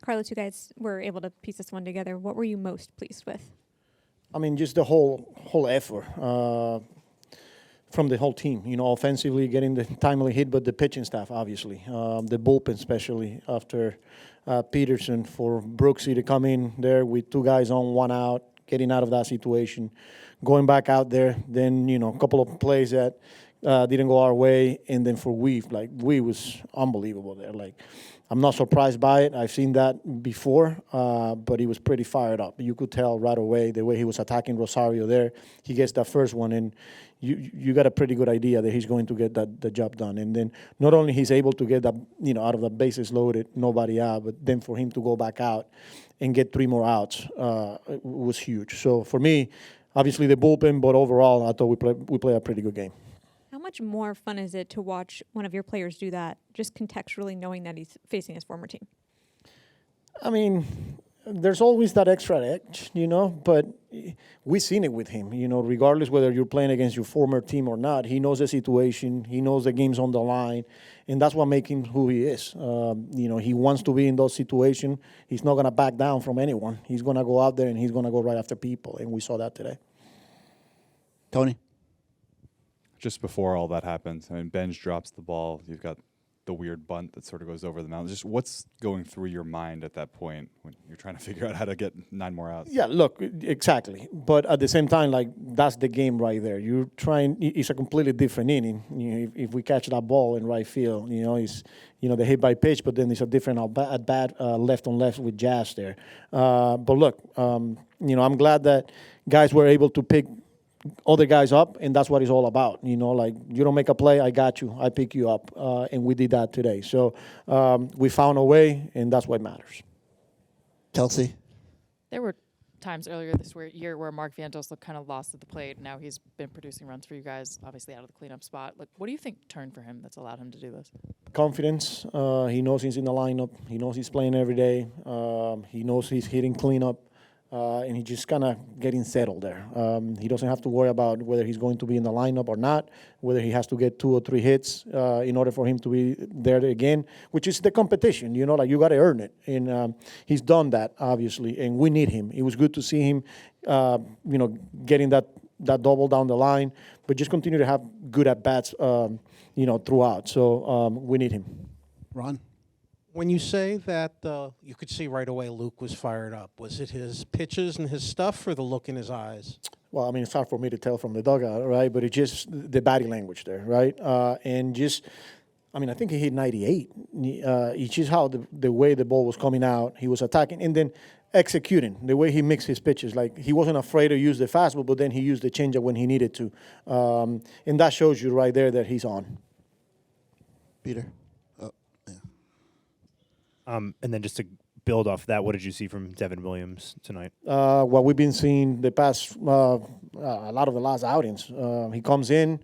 Carlos, you guys were able to piece this one together. What were you most pleased with? I mean, just the whole effort from the whole team. Offensively getting the timely hit, but the pitching staff, obviously, the bullpen, especially after Peterson, for Brooksy to come in there with 2 guys on, 1 out, getting out of that situation, going back out there. Then a couple of plays that didn't go our way, and then for Weave, Weave was unbelievable there. I'm not surprised by it. I've seen that before, but he was pretty fired up. You could tell right away the way he was attacking Rosario there. He gets that first one, and you got a pretty good idea that he's going to get the job done. And then not only he's able to get that, out of the bases loaded, nobody out, but then for him to go back out and get 3 more outs was huge. So for me, obviously the bullpen, but overall, I thought we played a pretty good game. How much more fun is it to watch one of your players do that, just contextually knowing that he's facing his former team? I mean, there's always that extra edge, but we've seen it with him, regardless whether you're playing against your former team or not. He knows the situation. He knows the game's on the line, and that's what makes him who he is. He wants to be in those situations. He's not going to back down from anyone. He's going to go out there, and he's going to go right after people, and we saw that today. Tony? Just before all that happens, Benj drops the ball. You've got the weird bunt that sort of goes over the mound. Just what's going through your mind at that point when you're trying to figure out how to get 9 more outs? Yeah, look, exactly. But at the same time, that's the game right there. You're trying. It's a completely different inning. If we catch that ball in right field, it's the hit by pitch, but then it's a different at bat left on left with Jazz there. But look, I'm glad that guys were able to pick other guys up, and that's what it's all about. You don't make a play, I got you, I pick you up, and we did that today. So we found a way, and that's what matters. Kelsey? There were times earlier this year where Mark Vientos looked kind of lost at the plate. Now he's been producing runs for you guys, obviously out of the cleanup spot. What do you think turned for him that's allowed him to do this? Confidence. He knows he's in the lineup. He knows he's playing every day. He knows he's hitting cleanup. And he's just kind of getting settled there. He doesn't have to worry about whether he's going to be in the lineup or not, whether he has to get 2 or 3 hits in order for him to be there again, which is the competition. You got to earn it. And he's done that, obviously, and we need him. It was good to see him, getting that double down the line, but just continue to have good at-bats, throughout. So we need him. Ron? When you say that you could see right away Luke was fired up, was it his pitches and his stuff or the look in his eyes? Well, I mean, it's hard for me to tell from the dugout, right? But it's just the body language there, right? And just, I think he hit 98. It's just how the way the ball was coming out, he was attacking, and then executing, the way he mixed his pitches. He wasn't afraid to use the fastball, but then he used the changeup when he needed to. And that shows you right there that he's on. Peter? And then just to build off that, what did you see from Devin Williams tonight? What we've been seeing the past, a lot of the last outings. He comes in,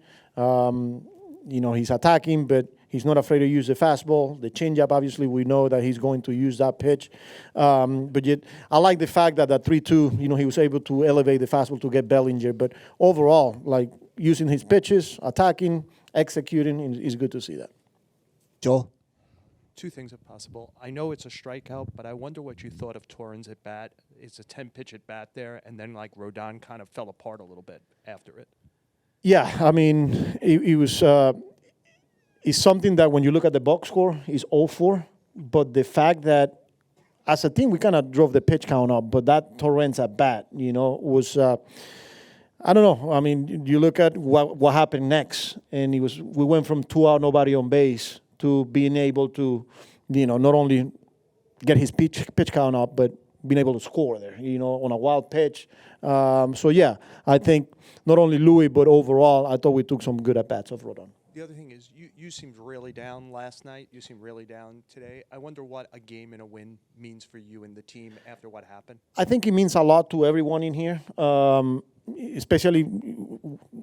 he's attacking, but he's not afraid to use the fastball. The changeup, obviously, we know that he's going to use that pitch. But yet, I like the fact that 3-2, he was able to elevate the fastball to get Bellinger. But overall, using his pitches, attacking, executing, is good to see that. Joel? 2 things if possible. I know it's a strikeout, but I wonder what you thought of Torrens at bat. It's a 10-pitch at bat there, and then Rodon kind of fell apart a little bit after it. Yeah, it was. It's something that when you look at the box score, is 0-4. But the fact that as a team we kind of drove the pitch count up, but that Torrens at bat, was. I don't know. You look at what happened next, and we went from 2 out, nobody on base, to being able to, not only get his pitch count up, but being able to score there, on a wild pitch. So, yeah, I think not only Louis, but overall, I thought we took some good at-bats of Rodon. The other thing is you seemed really down last night. You seemed really down today. I wonder what a game and a win means for you and the team after what happened. I think it means a lot to everyone in here. Especially,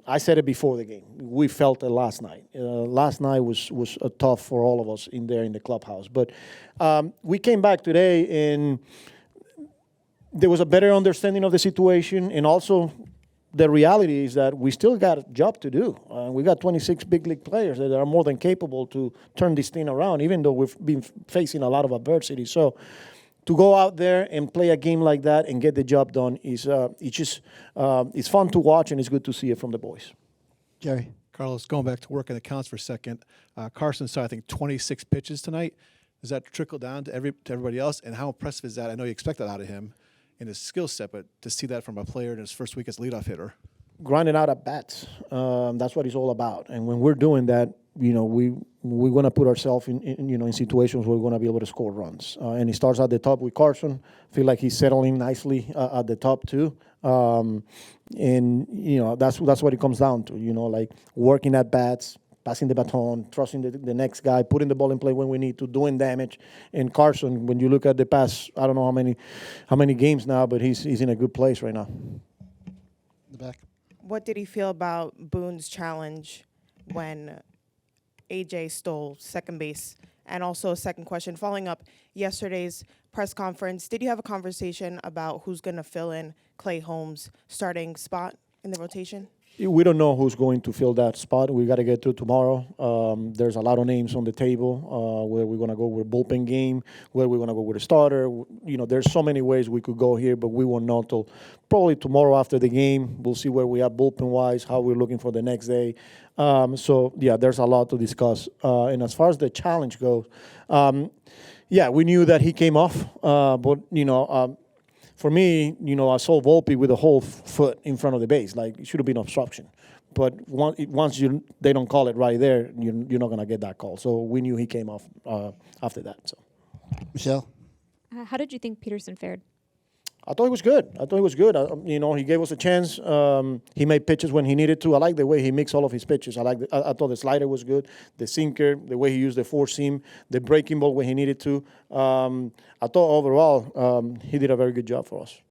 I said it before the game. We felt it last night. Last night was tough for all of us in there in the clubhouse. But we came back today, and there was a better understanding of the situation. And also, the reality is that we still got a job to do. We got 26 big league players that are more than capable to turn this thing around, even though we've been facing a lot of adversity. So to go out there and play a game like that and get the job done is it's fun to watch, and it's good to see it from the boys. Jerry. Carlos, going back to working accounts for a second, Carson saw, I think, 26 pitches tonight. Does that trickle down to everybody else? And how impressive is that? I know you expect that out of him in his skill set, but to see that from a player in his first week as leadoff hitter. Grinding out at bats. That's what it's all about. And when we're doing that, we're going to put ourselves in situations where we're going to be able to score runs. And he starts at the top with Carson. Feel like he's settling nicely at the top too. And that's what it comes down to. Like working at bats, passing the baton, trusting the next guy, putting the ball in play when we need to, doing damage. And Carson, when you look at the past, I don't know how many games now, but he's in a good place right now. In the back. What did he feel about Boone's challenge when AJ stole second base? And also a second question, following up yesterday's press conference, did you have a conversation about who's going to fill in Clay Holmes' starting spot in the rotation? We don't know who's going to fill that spot. We got to get to tomorrow. There's a lot of names on the table. Where we're going to go with bullpen game, where we're going to go with a starter. There's so many ways we could go here, but we won't know till probably tomorrow after the game. We'll see where we are bullpen-wise, how we're looking for the next day. There's a lot to discuss. And as far as the challenge goes, we knew that he came off, but for me, I saw Volpe with the whole foot in front of the base. Like, it should have been obstruction. But once they don't call it right there, you're not going to get that call. So we knew he came off after that. So, Michelle. How did you think Peterson fared? I thought he was good. He gave us a chance. He made pitches when he needed to. I like the way he mixed all of his pitches. I thought the slider was good, the sinker, the way he used the four seam, the breaking ball when he needed to. I thought overall he did a very good job for us.